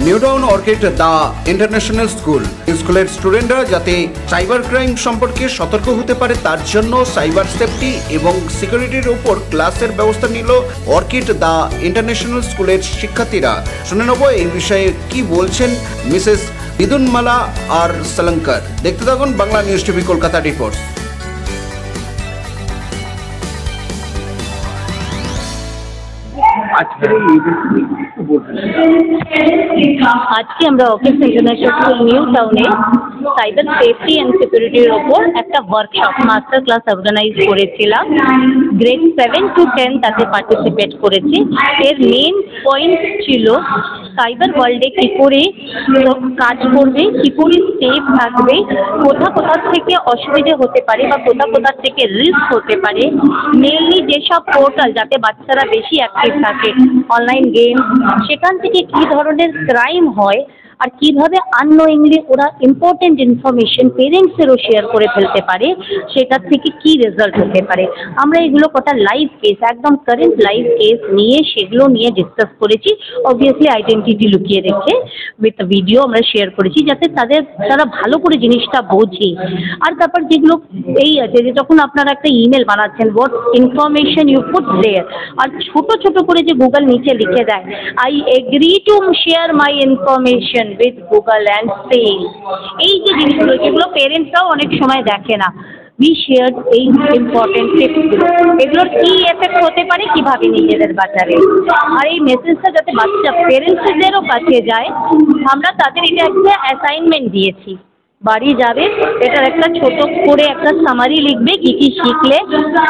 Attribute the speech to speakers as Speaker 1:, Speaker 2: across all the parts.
Speaker 1: New town orchid the international স্কুলের স্টুডেন্টরা যাতে সাইবার ক্রাইম সম্পর্কে সতর্ক হতে পারে তার জন্য সাইবার সেফটি এবং সিকিউরিটির উপর ক্লাসের ব্যবস্থা নিল অর্কিড দ্য ইন্টারন্যাশনাল স্কুলের শিক্ষার্থীরা। শুনে নেব এই বিষয়ে কি বলছেন মিসেস বিদুনমালা আর সলঙ্কার। দেখতে থাকুন Bangla news TV Kolkata report.
Speaker 2: আজকে আমরা অর্কিড ইন্টারন্যাশনাল স্কুল নিউ টাউনে সাইবার সেফটি অ্যান্ড সিকিউরিটির ওপর একটা ওয়ার্কশপ মাস্টার ক্লাস অর্গানাইজ করেছিলাম। গ্রেড 7 to 10 তাতে পার্টিসিপেট করেছে। এর মেন পয়েন্ট ছিল সাইবার ওয়ার্ল্ডে কী করে কাজ করবে, কী করে সেফ থাকবে, কোথা থেকে অসুবিধে হতে পারে বা কোথা থেকে রিস্ক হতে পারে। মেনলি যেসব পোর্টাল যাতে বাচ্চারা বেশি অ্যাক্টিভ থাকে, অনলাইন গেম, সেখান থেকে কী ধরনের ক্রাইম হয় আর কীভাবে আননোয়িংলি ওরা ইম্পর্টেন্ট ইনফরমেশন পেরেন্টসেরও শেয়ার করে ফেলতে পারে, সেটার থেকে কী রেজাল্ট হতে পারে। আমরা এগুলো কটা লাইভ কেস, একদম কারেন্ট লাইভ কেস নিয়ে সেগুলো নিয়ে ডিসকাস করেছি। অবভিয়াসলি আইডেন্টিটি লুকিয়ে রেখে উইথ ভিডিও আমরা শেয়ার করেছি যাতে তারা ভালো করে জিনিসটা বোঝে। আর তারপর যেগুলো এই আছে যে যখন আপনারা একটা ইমেল বানাচ্ছেন, হোয়াট ইনফরমেশন ইউ পুট দেয়ার, আর ছোট করে যে গুগল নিচে লিখে দেয় I agree to share my information with Google and Sale, এই যে জিনিসগুলো যেগুলো পেরেন্টসরাও অনেক সময় দেখে না। উই শেয়ার এই ইম্পর্টেন্ট টিপসগুলো, এগুলোর কী এফেক্ট হতে পারে, কীভাবে নিজেদের বাঁচাবে। আর এই মেসেজটা যাতে বাচ্চা পেরেন্টসদেরও কাছে যায়, আমরা তাদের এটা একটা অ্যাসাইনমেন্ট দিয়েছি। বাড়ি যাবে, এটার একটা ছোট করে একটা সামারি লিখবে, কী কী শিখলে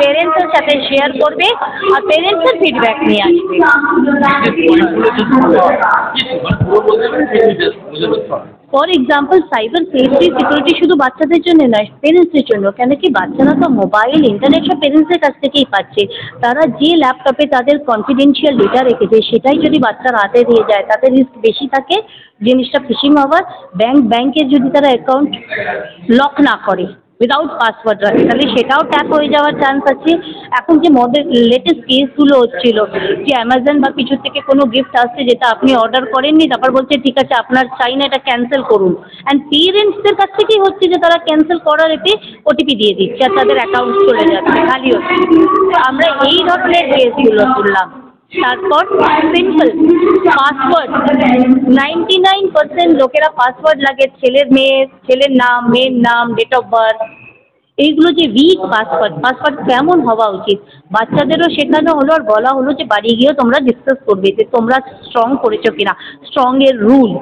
Speaker 2: পেরেন্টসের সাথে শেয়ার করবে আর পেরেন্টসের ফিডব্যাক নিয়ে আসবে। For example cyber safety security শুধু বাচ্চাদের জন্য নয়, পেরেন্টসদের জন্য। কেন কি বাচ্চারা তো মোবাইল ইন্টারনেট সব পেরেন্টসদের কাছ থেকেই পাচ্ছে। তারা যে ল্যাপটপে তাদের কনফিডেন্সিয়াল ডেটা রেখেছে সেটাই যদি বাচ্চার হাতে দিয়ে যায় তাতে রিস্ক বেশি থাকে জিনিসটা ফিশিং হওয়ার। ব্যাংকের যদি তারা অ্যাকাউন্ট লক না করে উইদাউট পাসওয়ার্ড রাখে তাহলে সেটাও ট্যাপ হয়ে যাওয়ার চান্স আছে। এখন যে লেটেস্ট কেসগুলো হচ্ছিল যে অ্যামাজন বা কিছু থেকে কোনো গিফট আসছে যেটা আপনি অর্ডার করেননি, তারপর বলছে ঠিক আছে আপনার চাই না এটা ক্যান্সেল করুন। অ্যান্ড পেরেন্টসদের কাছ থেকেই হচ্ছে যে তারা ক্যান্সেল করার এতে ওটিপি দিয়ে দিচ্ছে আর তাদের অ্যাকাউন্ট চলে যাচ্ছে খালি হচ্ছে। তো আমরা এই ধরনের কেসগুলো তুললাম। তারপর সিম্পল পাসওয়ার্ড, 99% লোকেরা পাসওয়ার্ড লাগে ছেলের নাম, মেয়ের নাম, ডেট অফ বার্থ, এইগুলো যে উইক পাসওয়ার্ড কেমন হওয়া উচিত বাচ্চাদেরও শেখানো হলো আর বলা হলো যে বাড়ি গিয়েও তোমরা ডিসকাস করবে যে তোমরা স্ট্রং করেছো কিনা, স্ট্রংয়ের রুল।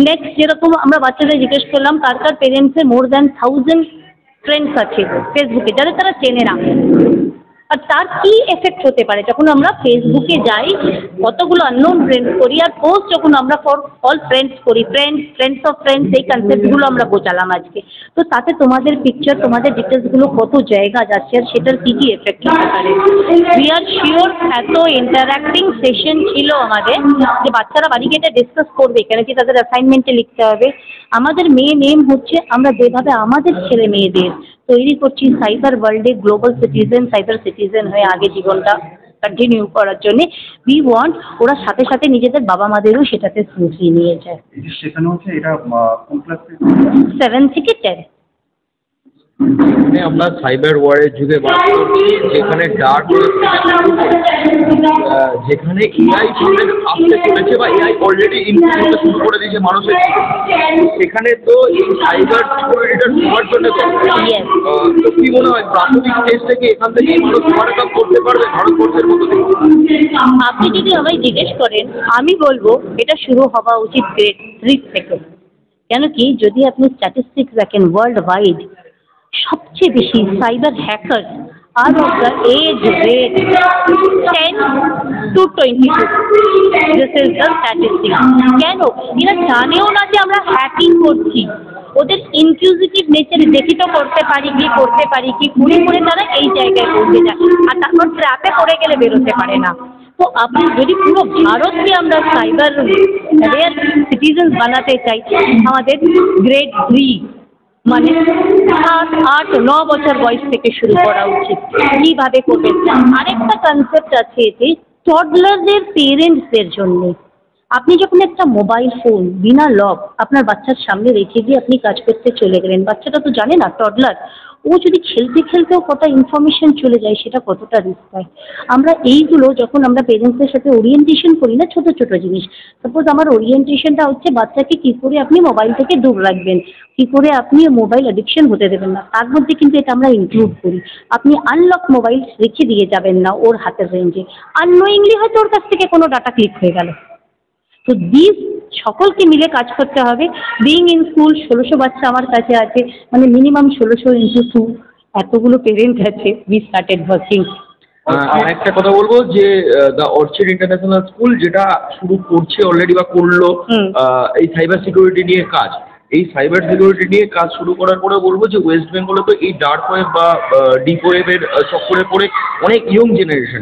Speaker 2: নেক্সট যেরকম আমরা বাচ্চাদের জিজ্ঞেস করলাম কার পেরেন্টসের মোর দ্যান 1000 ফ্রেন্ডস আছে ফেসবুকে যাদের তারা চেনে না, আর তার কী এফেক্ট হতে পারে যখন আমরা ফেসবুকে যাই, কতগুলো আননোন ফ্রেন্ডস করি আর পোস্ট যখন আমরা ফর অল ফ্রেন্ডস করি, ফ্রেন্ডস অফ ফ্রেন্ডস, এই কনসেপ্টগুলো আমরা বোঝালাম আজকে। তো তাতে তোমাদের পিকচার, তোমাদের ডিটেলসগুলো কত জায়গা যাচ্ছে আর সেটার কী এফেক্ট হতে পারে। উই আর শিওর এত ইন্টারাক্টিং সেশন ছিল আমাদের যে বাচ্চারা বাড়ি গিয়ে ডিসকাস করবে, কেন কি তাদের অ্যাসাইনমেন্টে লিখতে হবে। আমাদের মেন এম হচ্ছে আমরা যেভাবে আমাদের ছেলে মেয়েদের তৈরি করছি সাইবার ওয়ার্ল্ডে গ্লোবাল সাইবার সিটিজেন হয়ে আগে জীবনটা কন্টিনিউ করার জন্যে, উই ওয়ান্ট ওরা সাথে সাথে নিজেদের বাবা মাদেরও সেটাতে স্মুথলি নিয়ে যায়।
Speaker 3: শেখানো হচ্ছে এটা কোন ক্লাস থেকে?
Speaker 2: 7 থেকে 10।
Speaker 4: আমরা সাইবার ওয়ারের যুগে বাস করছি যেখানে যেখানে এআই আসতে চলেছে বা এআই অলরেডি ইনপুট করতে শুরু করে দিয়েছে মানুষের, সেখানে তো এই সাইবার সিকিউরিটিটা সবার জন্য তো কি মনে হয় প্রাথমিক স্টেজ থেকে এখান থেকে মানুষ সমাধান করতে পারবে ভারতবর্ষের মতো?
Speaker 2: আপনি যদি আমায় জিজ্ঞেস করেন আমি বলবো এটা শুরু হওয়া উচিত গ্রেড 3 থেকে। কেন কি যদি আপনি স্ট্যাটিস্টিক্স দেখেন ওয়ার্ল্ড ওয়াইড সবচেয়ে বেশি cyber hackers are of the age rate 10 to 22, this is the statistics. কেন এরা জানেও না যে আমরা হ্যাকিং করছি, ওদের ইনকিউজিটিভ নেচার দেখি তো করতে পারি কি করে তারা এই জায়গায় পৌঁছে যায় আর তারপর ট্র্যাপে পড়ে গেলে বেরোতে পারে না। তো আপনি যদি পুরো ভারতকে আমরা সাইবার রেয়ার সিটিজেন্স বানাতে চাই আমাদের গ্রেড 3 মানে 7, 8, 9 বছর বয়স থেকে শুরু করা উচিত। কীভাবে করবেন? আরেকটা কনসেপ্ট আছে এতে টডলারদের পেরেন্টসদের জন্যে। আপনি যখন একটা মোবাইল ফোন বিনা লক আপনার বাচ্চার সামনে রেখে দিয়ে আপনি কাজ করতে চলে গেলেন, বাচ্চাটা তো জানে না, টডলার, ও যদি খেলতে খেলতেও কটা ইনফরমেশন চলে যায় সেটা কতটা রিস্ক হয়। আমরা এইগুলো যখন আমরা পেরেন্টসদের সাথে ওরিয়েন্টেশন করি না, ছোট ছোট জিনিস, সাপোজ আমার ওরিয়েন্টেশনটা হচ্ছে বাচ্চাকে কী করে আপনি মোবাইল থেকে দূর রাখবেন, কী করে আপনি মোবাইল অ্যাডিকশন হতে দেবেন না, তার মধ্যে কিন্তু এটা আমরা ইনক্লুড করি। আপনি আনলক মোবাইল রেখে দিয়ে যাবেন না ওর হাতের রেঞ্জে, আননোয়িংলি হয়তো ওর কাছ থেকে কোনো ডাটা ক্লিক হয়ে গেল। তো দিস সকলকে মিলে কাজ করতে হবে। বিইং ইন স্কুল 1600 বাচ্চা আমার কাছে আছে, মানে মিনিমাম 1600 ইন্টু 2, এতগুলো পেরেন্ট আছে। We started working.
Speaker 4: একটা কথা বলবো যে দ্য অর্চিড ইন্টারন্যাশনাল স্কুল যেটা শুরু করছে অলরেডি বা করলো এই সাইবার সিকিউরিটি নিয়ে কাজ, এই সাইবার সিকিউরিটি নিয়ে কাজ শুরু করার পরে বলবো যে ওয়েস্ট বেঙ্গলে তো এই ডার্ক ওয়েব বা ডিপ ওয়েবের চক্করে পড়ে অনেক ইয়ং জেনারেশন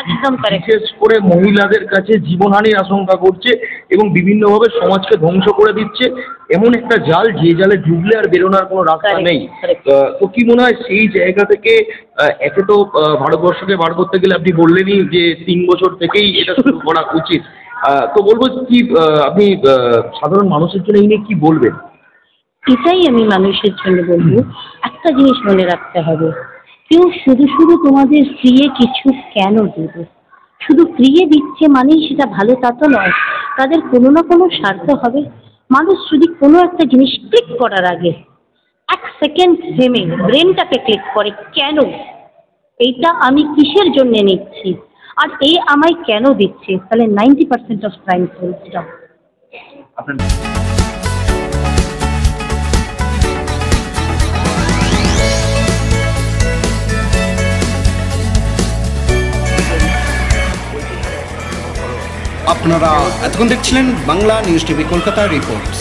Speaker 2: একদম কারেক্ট,
Speaker 4: বিশেষ করে মহিলাদের কাছে জীবনহানির আশঙ্কা করছে এবং বিভিন্নভাবে সমাজকে ধ্বংস করে দিচ্ছে। এমন একটা জাল, যে জালে ঢুকলে আর বেরোনোর কোনো রাস্তা নেই। তো কি মনে হয় সেই জায়গা থেকে একে তো ভারতবর্ষকে বার করতে গেলে আপনি বললেনই যে 3 বছর থেকেই এটা শুরু করা উচিত, তো বলবো কি আপনি সাধারণ মানুষের জন্য এই নিয়ে কি বলবেন?
Speaker 2: এটাই আমি মানুষের জন্য বলবো, একটা জিনিস মনে রাখতে হবে, কেউ শুধু শুধু তোমাদের ফ্রিয়ে কিছু কেন দেবে? শুধু ফ্রিয়ে দিচ্ছে মানেই সেটা ভালো তা তো নয়, তাদের কোনো না কোনো স্বার্থ হবে। মানুষ যদি কোনো একটা জিনিস ক্লিক করার আগে 1 সেকেন্ড থেমে ব্রেনটাকে ক্লিক করে, কেন এইটা আমি কিসের জন্য নিচ্ছি আর এ আমায় কেন দিচ্ছে, তাহলে 90% অফ ক্রাইম উইল স্টপ।
Speaker 1: আপনারা এতক্ষণ দেখছিলেন Bangla news TV Kolkata reports.